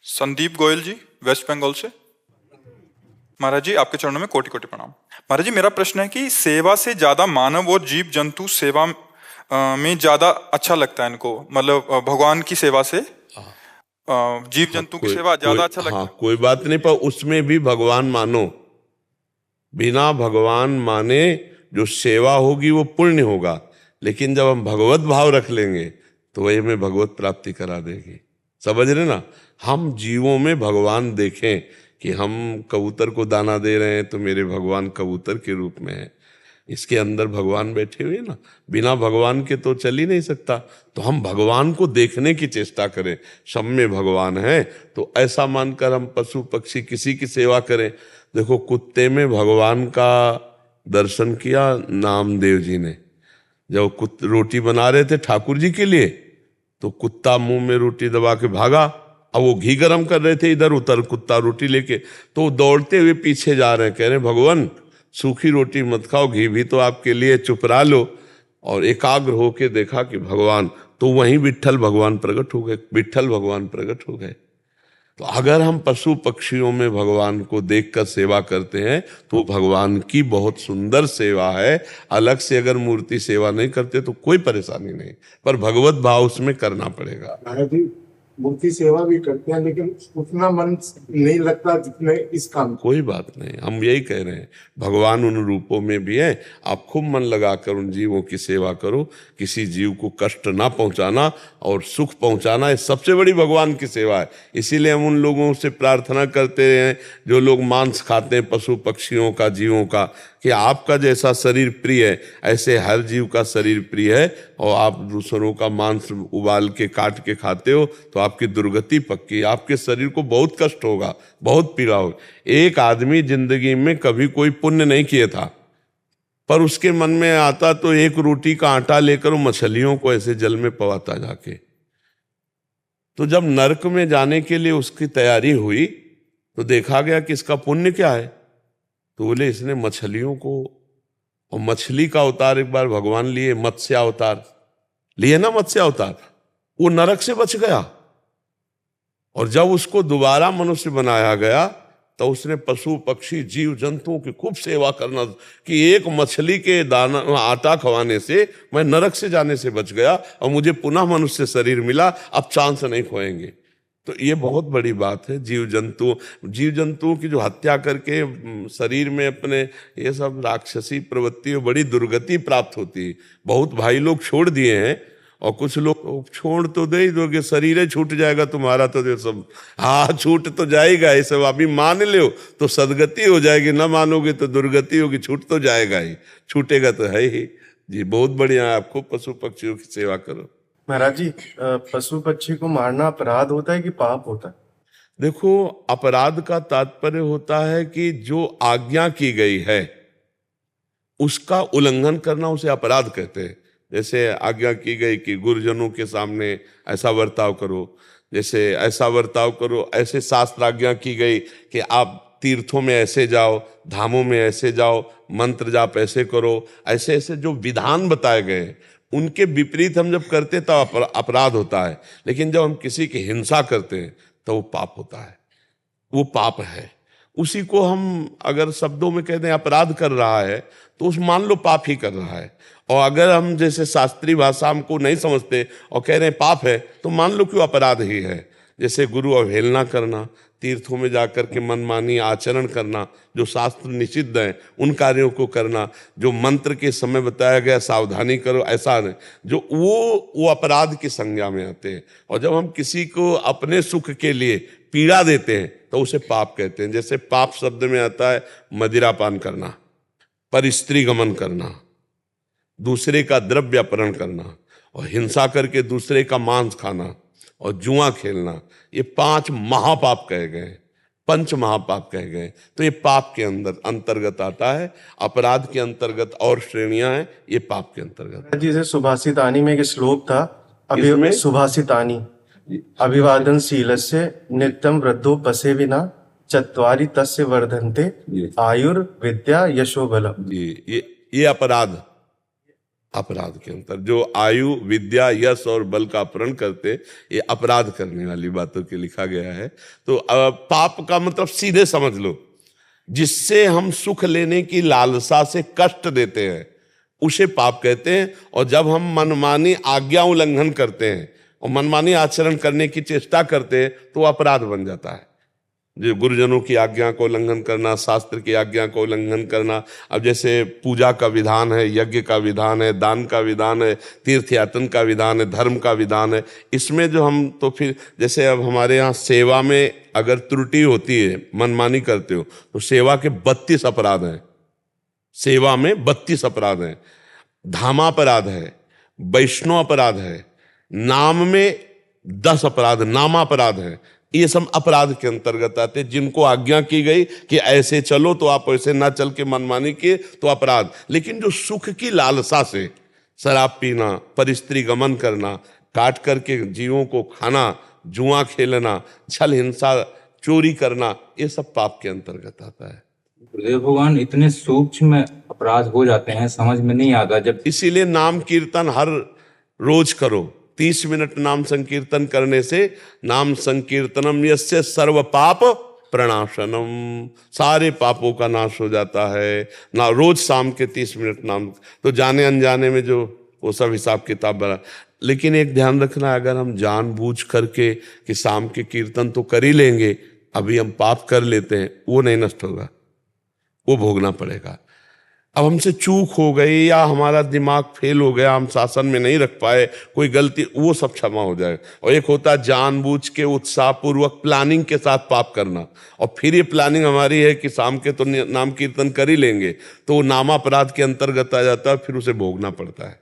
संदीप गोयल जी, waste Bengal से। महाराज जी, आपके चरणों में कोटि कोटि प्रणाम। महाराज जी, मेरा प्रश्न है कि सेवा से ज्यादा मानव और जीव जंतु सेवा में ज्यादा अच्छा लगता है इनको, मतलब भगवान की सेवा से जीव जंतु की सेवा ज्यादा अच्छा लगता है। कोई बात नहीं, पर उसमें भी भगवान मानो। बिना भगवान माने जो सेवा होगी वो पुण्य होगा, लेकिन जब हम भगवत भाव रख लेंगे तो वही हमें भगवत प्राप्ति करा देगी। समझ रहे ना? हम जीवों में भगवान देखें कि हम कबूतर को दाना दे रहे हैं तो मेरे भगवान कबूतर के रूप में है, इसके अंदर भगवान बैठे हुए ना। बिना भगवान के तो चल ही नहीं सकता। तो हम भगवान को देखने की चेष्टा करें, सब में भगवान है। तो ऐसा मानकर हम पशु पक्षी किसी की सेवा करें। देखो, कुत्ते में भगवान का दर्शन किया नामदेव जी ने। जब रोटी बना रहे थे ठाकुर जी के लिए, तो कुत्ता मुंह में रोटी दबा के भागा। अब वो घी गरम कर रहे थे, इधर उधर कुत्ता रोटी लेके, तो दौड़ते हुए पीछे जा रहे हैं, कह रहे भगवान सूखी रोटी मत खाओ, घी भी तो आपके लिए, चुप रह लो। और एकाग्र होके देखा कि भगवान, तो वहीं विट्ठल भगवान प्रकट हो गए, विट्ठल भगवान प्रकट हो गए। तो अगर हम पशु पक्षियों में भगवान को देखकर सेवा करते हैं तो भगवान की बहुत सुंदर सेवा है। अलग से अगर मूर्ति सेवा नहीं करते तो कोई परेशानी नहीं, पर भगवत भाव उसमें करना पड़ेगा। मूर्ति सेवा भी करते हैं, लेकिन उतना मन नहीं लगता जितने इस काम। कोई बात नहीं, हम यही कह रहे हैं, भगवान उन रूपों में भी है। आप खूब मन लगाकर उन जीवों की सेवा करो। किसी जीव को कष्ट ना पहुंचाना और सुख पहुंचाना, ये सबसे बड़ी भगवान की सेवा है। इसीलिए हम उन लोगों से प्रार्थना करते हैं जो लोग मांस खाते हैं, पशु पक्षियों का, जीवों का, कि आपका जैसा शरीर प्रिय है ऐसे हर जीव का शरीर प्रिय है। और आप दूसरों का मांस उबाल के काट के खाते हो तो आपकी दुर्गति पक्की, आपके शरीर को बहुत कष्ट होगा, बहुत पीड़ा होगी। एक आदमी जिंदगी में कभी कोई पुण्य नहीं किया था, पर उसके मन में आता तो एक रोटी का आटा लेकर मछलियों को ऐसे जल में पवाता जाके। तो जब नरक में जाने के लिए उसकी तैयारी हुई तो देखा गया कि इसका पुण्य क्या है। तो बोले इसने मछलियों को, और मछली का अवतार एक बार भगवान लिए, मत्स्य अवतार लिए ना, मत्स्य अवतार, वो नरक से बच गया। और जब उसको दोबारा मनुष्य बनाया गया तो उसने पशु पक्षी जीव जंतुओं की खूब सेवा करना, कि एक मछली के दाना आटा खवाने से मैं नरक से जाने से बच गया और मुझे पुनः मनुष्य शरीर मिला, अब चांस नहीं खोएंगे। तो ये बहुत बड़ी बात है। जीव जंतुओं की जो हत्या करके शरीर में अपने ये सब राक्षसी प्रवृत्ति, बड़ी दुर्गति प्राप्त होती है। बहुत भाई लोग छोड़ दिए हैं, और कुछ लोग छोड़ तो दे ही दोगे, शरीर छूट जाएगा तुम्हारा तो ये सब, हाँ छूट तो जाएगा, ये सब अभी मान लो तो सदगति हो जाएगी, ना मानोगे तो दुर्गति होगी। छूट तो जाएगा ही, छूटेगा तो है ही जी। बहुत बढ़िया है, आपको पशु पक्षियों की सेवा करो। महाराज जी, पशु पक्षी को मारना अपराध होता है कि पाप होता है? देखो, अपराध का तात्पर्य होता है कि जो आज्ञा की गई है उसका उल्लंघन करना, उसे अपराध कहते हैं। जैसे आज्ञा की गई कि गुरुजनों के सामने ऐसा बर्ताव करो, जैसे ऐसा बर्ताव करो, ऐसे शास्त्र आज्ञा की गई कि आप तीर्थों में ऐसे जाओ, धामों में ऐसे जाओ, मंत्र जाप ऐसे करो, ऐसे ऐसे जो विधान बताए गए उनके विपरीत हम जब करते तो अपराध होता है। लेकिन जब हम किसी की हिंसा करते हैं तो वो पाप होता है, वो पाप है। उसी को हम अगर शब्दों में कहते हैं अपराध कर रहा है तो उस मान लो पाप ही कर रहा है। और अगर हम जैसे शास्त्रीय भाषा हमको नहीं समझते और कह रहे हैं पाप है, तो मान लो कि वो अपराध ही है। जैसे गुरु अवहेलना करना, तीर्थों में जाकर के मनमानी आचरण करना, जो शास्त्र निषिद्ध है उन कार्यों को करना, जो मंत्र के समय बताया गया सावधानी करो ऐसा नहीं, जो वो अपराध की संज्ञा में आते हैं। और जब हम किसी को अपने सुख के लिए पीड़ा देते हैं तो उसे पाप कहते हैं। जैसे पाप शब्द में आता है मदिरापान करना, पर स्त्री गमन करना, दूसरे का द्रव्य अपहरण करना, और हिंसा करके दूसरे का मांस खाना, और जुआ खेलना, ये 5 महापाप कहे गए, पंच महापाप कहे गए। तो ये पाप के अंतर्गत आता है। अपराध के अंतर्गत और श्रेणियां हैं, ये पाप के अंतर्गत। जैसे सुभाषितानी में एक श्लोक था, इसमें सुभाषितानी, अभिवादनशीलस्य नित्यं वृद्धो पसे विना चत्वारि तस्य वर्धन्ते आयुर्विद्या यशो बलम्। ये अपराध, अपराध के अंतर जो आयु विद्या यश और बल का अपहरण करते, ये अपराध करने वाली बातों के लिखा गया है। तो पाप का मतलब सीधे समझ लो, जिससे हम सुख लेने की लालसा से कष्ट देते हैं उसे पाप कहते हैं। और जब हम मनमानी आज्ञा उल्लंघन करते हैं और मनमानी आचरण करने की चेष्टा करते हैं तो अपराध बन जाता है। जो गुरुजनों की आज्ञा को उल्लंघन करना, शास्त्र की आज्ञा को उल्लंघन करना। अब जैसे पूजा का विधान है, यज्ञ का विधान है, दान का विधान है, तीर्थ यातन का विधान है, धर्म का विधान है, इसमें जो हम तो फिर जैसे अब हमारे यहाँ सेवा में अगर त्रुटि होती है, मनमानी करते हो, तो सेवा के 32 अपराध हैं। सेवा में 32 अपराध हैं। धामापराध है, वैष्णव अपराध है, नाम में 10 अपराध नामापराध है। ये सब अपराध के अंतर्गत आते हैं। जिनको आज्ञा की गई कि ऐसे चलो तो आप ऐसे ना चल के मनमानी किए तो अपराध। लेकिन जो सुख की लालसा से शराब पीना, परिस्त्री गमन करना, काट करके जीवों को खाना, जुआ खेलना, छल हिंसा, चोरी करना, ये सब पाप के अंतर्गत आता है। गुरुदेव भगवान, इतने सूक्ष्म अपराध हो जाते हैं, समझ में नहीं आता। जब इसीलिए नाम कीर्तन हर रोज करो। 30 मिनट नाम संकीर्तन करने से नाम संकीर्तनम यस्य सर्व पाप प्रणाशनम, सारे पापों का नाश हो जाता है ना। रोज शाम के 30 मिनट नाम, तो जाने अनजाने में जो वो सब हिसाब किताब बना। लेकिन एक ध्यान रखना, अगर हम जानबूझ करके कि शाम के कीर्तन तो कर ही लेंगे, अभी हम पाप कर लेते हैं, वो नहीं नष्ट होगा, वो भोगना पड़ेगा। अब हमसे चूक हो गई या हमारा दिमाग फेल हो गया, हम शासन में नहीं रख पाए, कोई गलती, वो सब क्षमा हो जाएगा। और एक होता है जानबूझ के उत्साहपूर्वक प्लानिंग के साथ पाप करना, और फिर ये प्लानिंग हमारी है कि शाम के तो नाम कीर्तन कर ही लेंगे, तो वो नामापराध के अंतर्गत आ जाता है, फिर उसे भोगना पड़ता है।